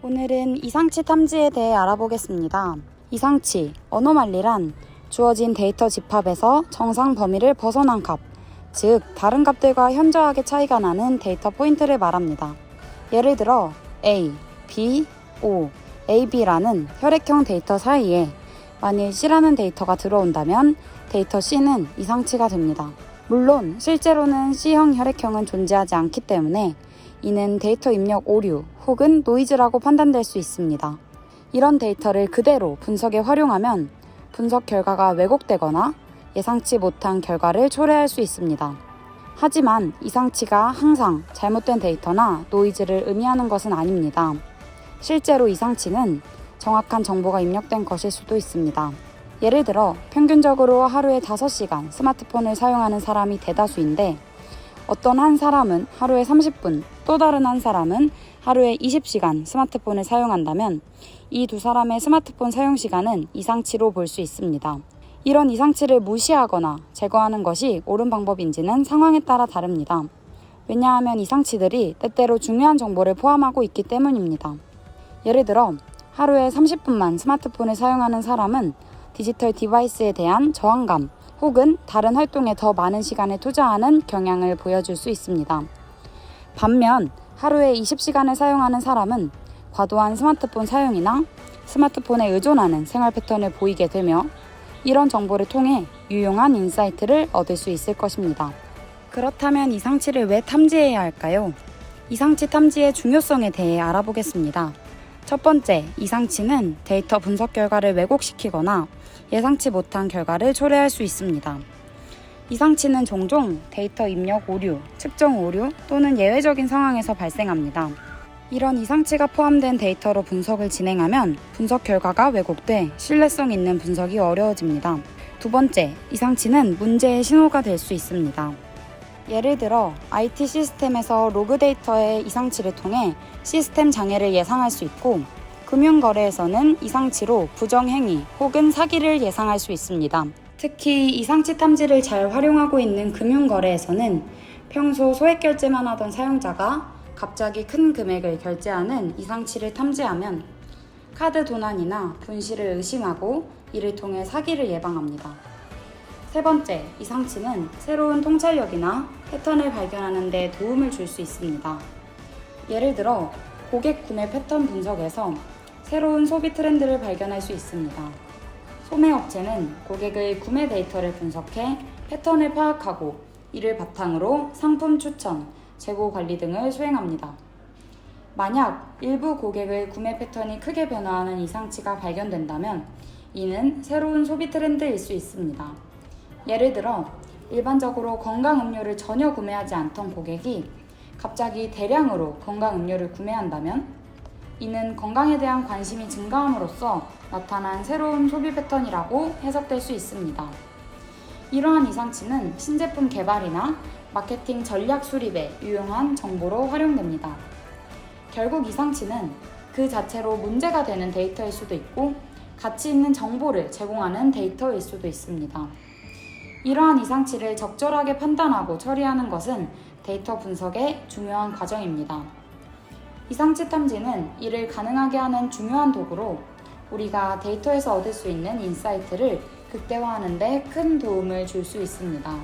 오늘은 이상치 탐지에 대해 알아보겠습니다. 이상치, 어노말리란 주어진 데이터 집합에서 정상 범위를 벗어난 값, 즉 다른 값들과 현저하게 차이가 나는 데이터 포인트를 말합니다. 예를 들어 A, B, O, AB라는 혈액형 데이터 사이에 만일 C라는 데이터가 들어온다면 데이터 C는 이상치가 됩니다. 물론 실제로는 C형 혈액형은 존재하지 않기 때문에 이는 데이터 입력 오류 혹은 노이즈라고 판단될 수 있습니다. 이런 데이터를 그대로 분석에 활용하면 분석 결과가 왜곡되거나 예상치 못한 결과를 초래할 수 있습니다. 하지만 이상치가 항상 잘못된 데이터나 노이즈를 의미하는 것은 아닙니다. 실제로 이상치는 정확한 정보가 입력된 것일 수도 있습니다. 예를 들어 평균적으로 하루에 5시간 스마트폰을 사용하는 사람이 대다수인데 어떤 한 사람은 하루에 30분, 또 다른 한 사람은 하루에 20시간 스마트폰을 사용한다면 이 두 사람의 스마트폰 사용 시간은 이상치로 볼 수 있습니다. 이런 이상치를 무시하거나 제거하는 것이 옳은 방법인지는 상황에 따라 다릅니다. 왜냐하면 이상치들이 때때로 중요한 정보를 포함하고 있기 때문입니다. 예를 들어 하루에 30분만 스마트폰을 사용하는 사람은 디지털 디바이스에 대한 저항감 혹은 다른 활동에 더 많은 시간을 투자하는 경향을 보여줄 수 있습니다. 반면 하루에 20시간을 사용하는 사람은 과도한 스마트폰 사용이나 스마트폰에 의존하는 생활 패턴을 보이게 되며 이런 정보를 통해 유용한 인사이트를 얻을 수 있을 것입니다. 그렇다면 이상치를 왜 탐지해야 할까요? 이상치 탐지의 중요성에 대해 알아보겠습니다. 첫 번째, 이상치는 데이터 분석 결과를 왜곡시키거나 예상치 못한 결과를 초래할 수 있습니다. 이상치는 종종 데이터 입력 오류, 측정 오류 또는 예외적인 상황에서 발생합니다. 이런 이상치가 포함된 데이터로 분석을 진행하면 분석 결과가 왜곡돼 신뢰성 있는 분석이 어려워집니다. 두 번째, 이상치는 문제의 신호가 될 수 있습니다. 예를 들어 IT 시스템에서 로그 데이터의 이상치를 통해 시스템 장애를 예상할 수 있고 금융거래에서는 이상치로 부정행위 혹은 사기를 예상할 수 있습니다. 특히 이상치 탐지를 잘 활용하고 있는 금융거래에서는 평소 소액 결제만 하던 사용자가 갑자기 큰 금액을 결제하는 이상치를 탐지하면 카드 도난이나 분실을 의심하고 이를 통해 사기를 예방합니다. 세 번째, 이상치는 새로운 통찰력이나 패턴을 발견하는 데 도움을 줄 수 있습니다. 예를 들어 고객 구매 패턴 분석에서 새로운 소비 트렌드를 발견할 수 있습니다. 소매업체는 고객의 구매 데이터를 분석해 패턴을 파악하고 이를 바탕으로 상품 추천, 재고 관리 등을 수행합니다. 만약 일부 고객의 구매 패턴이 크게 변화하는 이상치가 발견된다면 이는 새로운 소비 트렌드일 수 있습니다. 예를 들어 일반적으로 건강 음료를 전혀 구매하지 않던 고객이 갑자기 대량으로 건강 음료를 구매한다면 이는 건강에 대한 관심이 증가함으로써 나타난 새로운 소비 패턴이라고 해석될 수 있습니다. 이러한 이상치는 신제품 개발이나 마케팅 전략 수립에 유용한 정보로 활용됩니다. 결국 이상치는 그 자체로 문제가 되는 데이터일 수도 있고 가치 있는 정보를 제공하는 데이터일 수도 있습니다. 이러한 이상치를 적절하게 판단하고 처리하는 것은 데이터 분석의 중요한 과정입니다. 이상치 탐지는 이를 가능하게 하는 중요한 도구로 우리가 데이터에서 얻을 수 있는 인사이트를 극대화하는 데 큰 도움을 줄 수 있습니다.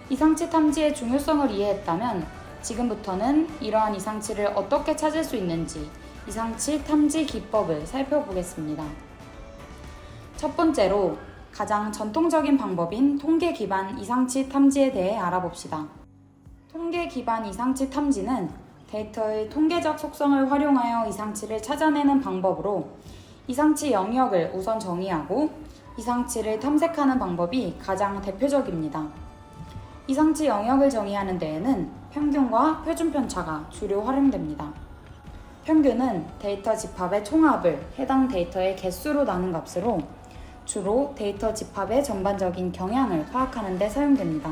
이상치 탐지의 중요성을 이해했다면 지금부터는 이러한 이상치를 어떻게 찾을 수 있는지 이상치 탐지 기법을 살펴보겠습니다. 첫 번째로 가장 전통적인 방법인 통계 기반 이상치 탐지에 대해 알아봅시다. 통계 기반 이상치 탐지는 데이터의 통계적 속성을 활용하여 이상치를 찾아내는 방법으로 이상치 영역을 우선 정의하고 이상치를 탐색하는 방법이 가장 대표적입니다. 이상치 영역을 정의하는 데에는 평균과 표준 편차가 주로 활용됩니다. 평균은 데이터 집합의 총합을 해당 데이터의 개수로 나눈 값으로 주로 데이터 집합의 전반적인 경향을 파악하는 데 사용됩니다.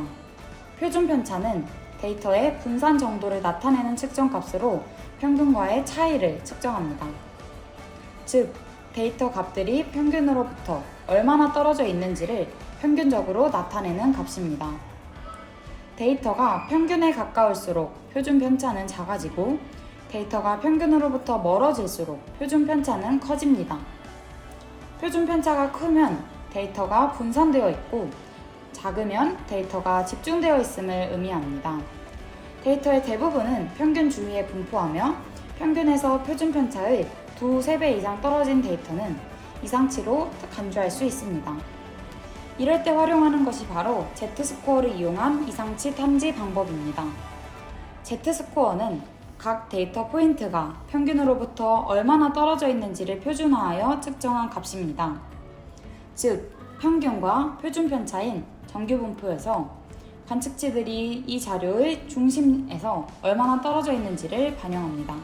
표준 편차는 데이터의 분산 정도를 나타내는 측정 값으로 평균과의 차이를 측정합니다. 즉, 데이터 값들이 평균으로부터 얼마나 떨어져 있는지를 평균적으로 나타내는 값입니다. 데이터가 평균에 가까울수록 표준 편차는 작아지고 데이터가 평균으로부터 멀어질수록 표준 편차는 커집니다. 표준 편차가 크면 데이터가 분산되어 있고 작으면 데이터가 집중되어 있음을 의미합니다. 데이터의 대부분은 평균 주위에 분포하며 평균에서 표준 편차의 2~3배 이상 떨어진 데이터는 이상치로 간주할 수 있습니다. 이럴 때 활용하는 것이 바로 Z스코어를 이용한 이상치 탐지 방법입니다. Z스코어는 각 데이터 포인트가 평균으로부터 얼마나 떨어져 있는지를 표준화하여 측정한 값입니다. 즉, 평균과 표준 편차인 정규 분포에서 관측치들이 이 자료의 중심에서 얼마나 떨어져 있는지를 반영합니다.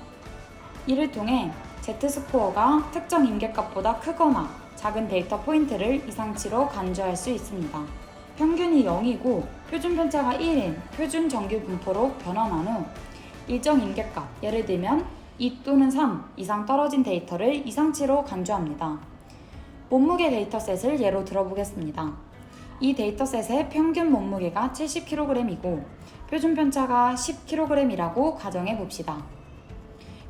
이를 통해 Z스코어가 특정 임계값보다 크거나 작은 데이터 포인트를 이상치로 간주할 수 있습니다. 평균이 0이고 표준 편차가 1인 표준 정규 분포로 변환한 후 일정 임계값, 예를 들면 2 또는 3 이상 떨어진 데이터를 이상치로 간주합니다. 몸무게 데이터셋을 예로 들어보겠습니다. 이 데이터셋의 평균 몸무게가 70kg이고 표준 편차가 10kg이라고 가정해 봅시다.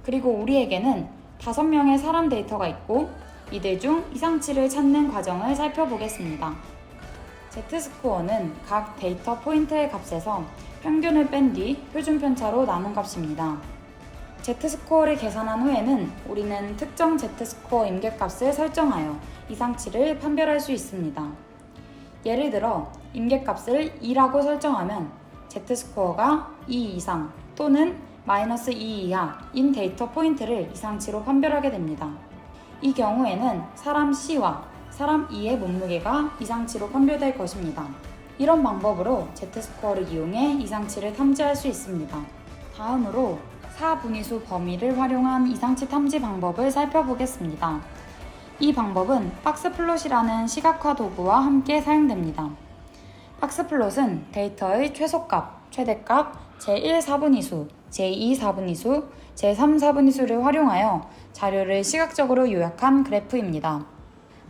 그리고 우리에게는 5명의 사람 데이터가 있고 이들 중 이상치를 찾는 과정을 살펴보겠습니다. Z스코어는 각 데이터 포인트의 값에서 평균을 뺀 뒤 표준 편차로 나눈 값입니다. Z스코어를 계산한 후에는 우리는 특정 Z스코어 임계값을 설정하여 이상치를 판별할 수 있습니다. 예를 들어 임계값을 2라고 설정하면 Z스코어가 2 이상 또는 -2 이하인 데이터 포인트를 이상치로 판별하게 됩니다. 이 경우에는 사람 C와 사람 E의 몸무게가 이상치로 판별될 것입니다. 이런 방법으로 Z스코어를 이용해 이상치를 탐지할 수 있습니다. 다음으로 4분위수 범위를 활용한 이상치 탐지 방법을 살펴보겠습니다. 이 방법은 박스플롯이라는 시각화 도구와 함께 사용됩니다. 박스플롯은 데이터의 최소값, 최대값, 제1사분위수, 제2사분위수, 제3사분위수를 활용하여 자료를 시각적으로 요약한 그래프입니다.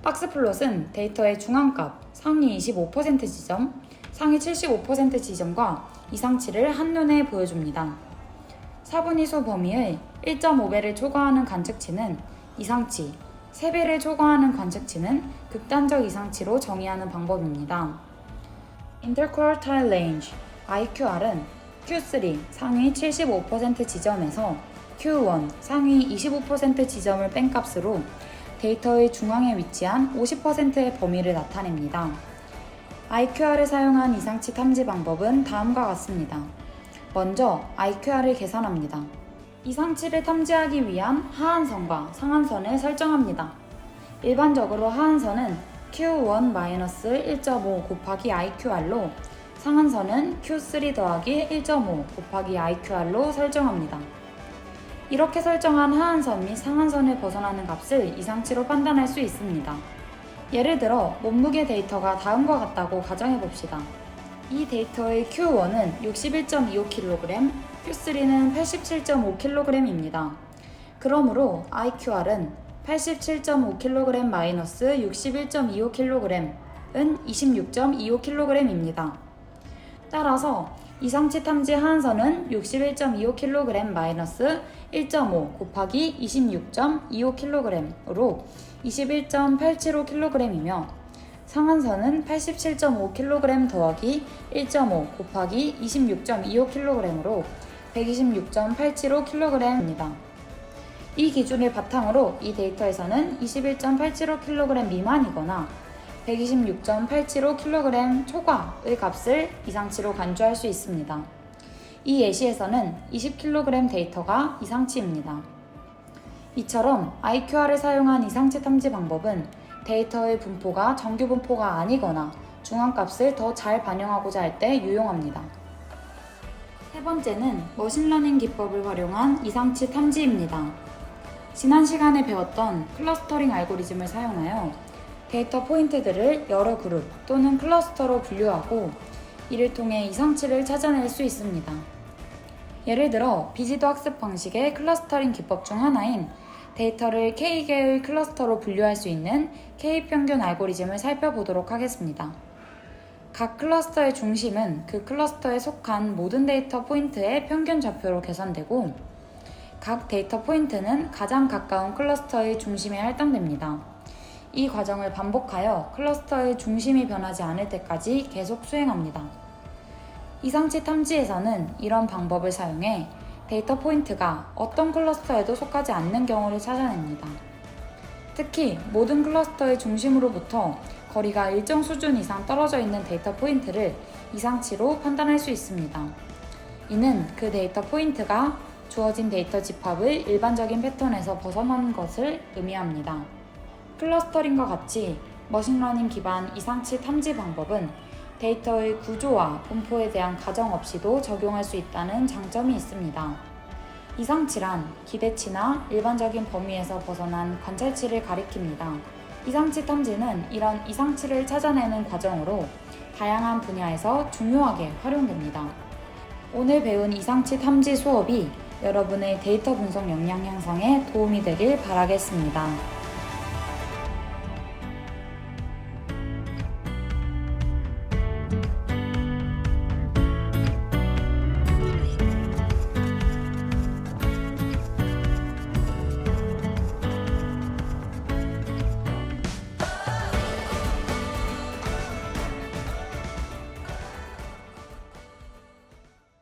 박스플롯은 데이터의 중앙값, 상위 25% 지점, 상위 75% 지점과 이상치를 한눈에 보여줍니다. 사분위수 범위의 1.5배를 초과하는 관측치는 이상치, 3배를 초과하는 관측치는 극단적 이상치로 정의하는 방법입니다. Interquartile Range, IQR은 Q3 상위 75% 지점에서 Q1 상위 25% 지점을 뺀 값으로 데이터의 중앙에 위치한 50%의 범위를 나타냅니다. IQR을 사용한 이상치 탐지 방법은 다음과 같습니다. 먼저 IQR을 계산합니다. 이상치를 탐지하기 위한 하한선과 상한선을 설정합니다. 일반적으로 하한선은 Q1-1.5 곱하기 IQR로 상한선은 Q3 더하기 1.5 곱하기 IQR로 설정합니다. 이렇게 설정한 하한선 및 상한선을 벗어나는 값을 이상치로 판단할 수 있습니다. 예를 들어 몸무게 데이터가 다음과 같다고 가정해 봅시다. 이 데이터의 Q1은 61.25kg, Q3는 87.5kg입니다. 그러므로 IQR은 87.5kg-61.25kg은 26.25kg입니다. 따라서 이상치 탐지 하한선은 61.25kg-1.5 곱하기 26.25kg으로 21.875kg이며 상한선은 87.5kg 더하기 1.5 곱하기 26.25kg으로 126.875kg입니다. 이 기준을 바탕으로 이 데이터에서는 21.875kg 미만이거나 126.875kg 초과의 값을 이상치로 간주할 수 있습니다. 이 예시에서는 20kg 데이터가 이상치입니다. 이처럼 IQR을 사용한 이상치 탐지 방법은 데이터의 분포가 정규 분포가 아니거나 중앙값을 더 잘 반영하고자 할 때 유용합니다. 세 번째는 머신러닝 기법을 활용한 이상치 탐지입니다. 지난 시간에 배웠던 클러스터링 알고리즘을 사용하여 데이터 포인트들을 여러 그룹 또는 클러스터로 분류하고 이를 통해 이상치를 찾아낼 수 있습니다. 예를 들어 비지도 학습 방식의 클러스터링 기법 중 하나인 데이터를 K개의 클러스터로 분류할 수 있는 K평균 알고리즘을 살펴보도록 하겠습니다. 각 클러스터의 중심은 그 클러스터에 속한 모든 데이터 포인트의 평균 좌표로 계산되고 각 데이터 포인트는 가장 가까운 클러스터의 중심에 할당됩니다. 이 과정을 반복하여 클러스터의 중심이 변하지 않을 때까지 계속 수행합니다. 이상치 탐지에서는 이런 방법을 사용해 데이터 포인트가 어떤 클러스터에도 속하지 않는 경우를 찾아냅니다. 특히 모든 클러스터의 중심으로부터 거리가 일정 수준 이상 떨어져 있는 데이터 포인트를 이상치로 판단할 수 있습니다. 이는 그 데이터 포인트가 주어진 데이터 집합의 일반적인 패턴에서 벗어나는 것을 의미합니다. 클러스터링과 같이 머신러닝 기반 이상치 탐지 방법은 데이터의 구조와 분포에 대한 가정 없이도 적용할 수 있다는 장점이 있습니다. 이상치란 기대치나 일반적인 범위에서 벗어난 관찰치를 가리킵니다. 이상치 탐지는 이런 이상치를 찾아내는 과정으로 다양한 분야에서 중요하게 활용됩니다. 오늘 배운 이상치 탐지 수업이 여러분의 데이터 분석 역량 향상에 도움이 되길 바라겠습니다.